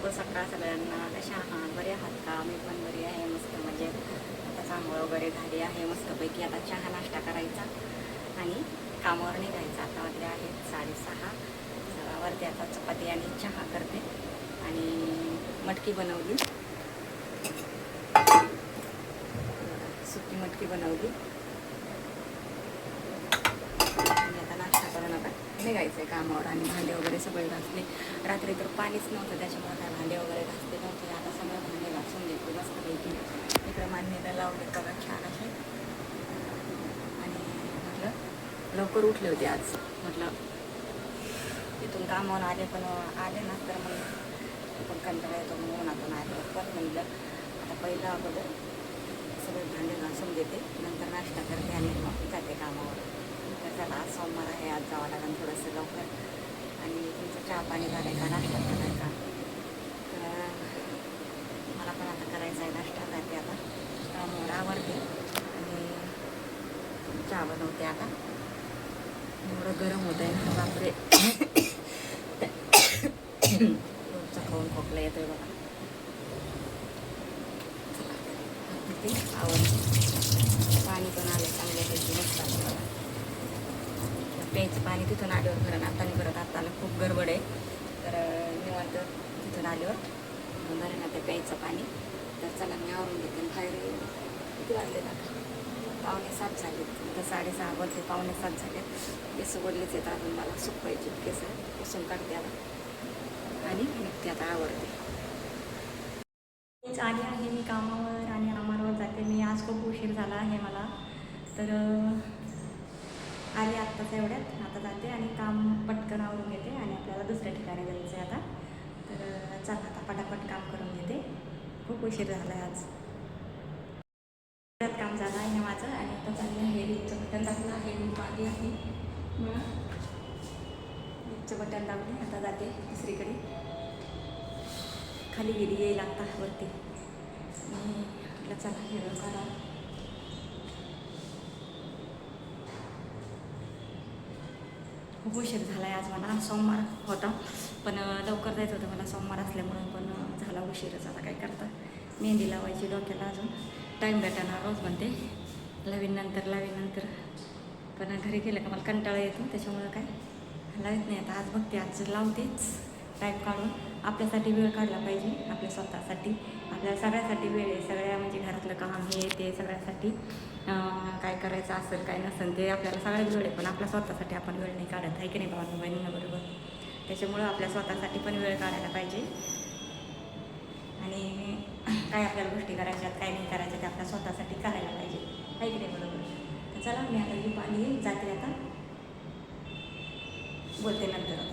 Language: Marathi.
शुभ सकाळ सगळ्यांना. कशा आहात? बरे आहात का? मी पण बरी आहे, मस्त मजेत. आता चांगलं वगैरे झाली आहे मस्तपैकी. आता चहा नाश्ता करायचा आणि कामावर निघायचं. आता वाजले आहेत 6:30. वरती आता चपाती आणि चहा करते आणि मटकी बनवली, सुकी मटकी बनवली. निघायचं आहे कामावर आणि भांडे वगैरे सगळे घासले. रात्री तर पाणीच नव्हतं, त्याच्यामुळे काय भांडे वगैरे घासले नव्हते. आता सगळं भांडे घासून घेतले मस्तपैकी. इकडे मांडणीला लावले बघा छान असे. आणि म्हटलं लवकर उठले होते आज, म्हटलं तिथून कामावर आले ना तर मग पण कंटाळा येतो. मग उन्हातून आले पण म्हणलं आता पहिलं अगोदर सगळे भांडे घासून देते, नंतर नाश्ता करते आणि मग जाते कामावर. तर चला, आज सोमवार आहे, आज जावं लागेल थोडंसं लवकर. आणि तुमचं चहा पाणी झालं का? नाश्ता करायचा? तर मला पण आता करायचा आहे नाश्ता. जाते आता कामावर, आवरते आणि चहा बनवते. आता एवढं गरम होतं आहे ना, बापरे. रोजचा खाऊन खोकला येतोय बघा. आवडते. पाणी पण आलं चांगल्यापैकी मस्त आलं बघा. प्यायचं पाणी तिथून आल्यावर खरं आता नाही, परत आता खूप गडबड आहे. तर निवांत तिथून आल्यावर बरं ना ते प्यायचं पाणी. तर चला मी आवरून घेते. बाहेर किती वाजले ना? 6:45 झाले. तर 6:30 वाजले, 6:45 झाले. केस ओढलेच येतात अजून मला, सुकवायचे केस पुसून काढते आता आणि निघते आता, आवडते. आली आहे मी कामावर आणि कामावर जाते मी. आज खूप उशीर झाला आहे मला, तर आले आत्ताच एवढ्यात. आता जाते आणि काम पटकन आवरून घेते आणि आपल्याला दुसऱ्या ठिकाणी जायचं आहे आता. तर चला आता पटापट काम करून घेते, खूप उशीर झाला आहे आज. काम झालं आहे माझं आणि आता चालले आहे. लीकचं बटन दाबलं आहे, लीक आली आहे. लीकचं बटन दाबले, आता जाते दुसरीकडे. खाली गेली येईल आता वरती. म्हटलं चला हिरो करा. खूप उशीर झाला आहे आज मला. सोमवार होता पण लवकर जायचं होतं मला सोमवार असल्यामुळं, पण झाला उशीरच. आता काय करता, मेहंदी लावायची डोक्याला, अजून टाईम भेटाना. रोज म्हणते लावीन नंतर, पण घरी गेलं का मला कंटाळा येतो, त्याच्यामुळं काय लावत नाही. आता आज बघते, आज लावतेच टाईम काढून. आपल्यासाठी वेळ काढला पाहिजे, आपल्या स्वतःसाठी, आपल्याला सगळ्यासाठी वेळ आहे. सगळ्या म्हणजे घरातलं काम हे ते सगळ्यासाठी काय करायचं असेल काय नसेल ते आपल्याला सगळ्यात वेळ आहे, पण आपल्या स्वतःसाठी आपण वेळ नाही काढत आहे की नाही भावांनो बहिणींना? बरोबर. त्याच्यामुळं आपल्या स्वतःसाठी पण वेळ काढायला पाहिजे आणि काय आपल्याला गोष्टी करायच्यात काय नाही करायच्या ते आपल्या स्वतःसाठी करायला पाहिजे, आहे की नाही? बरोबर. तर चला मी आता ही पाणी जाते, आता बोलते नंतर.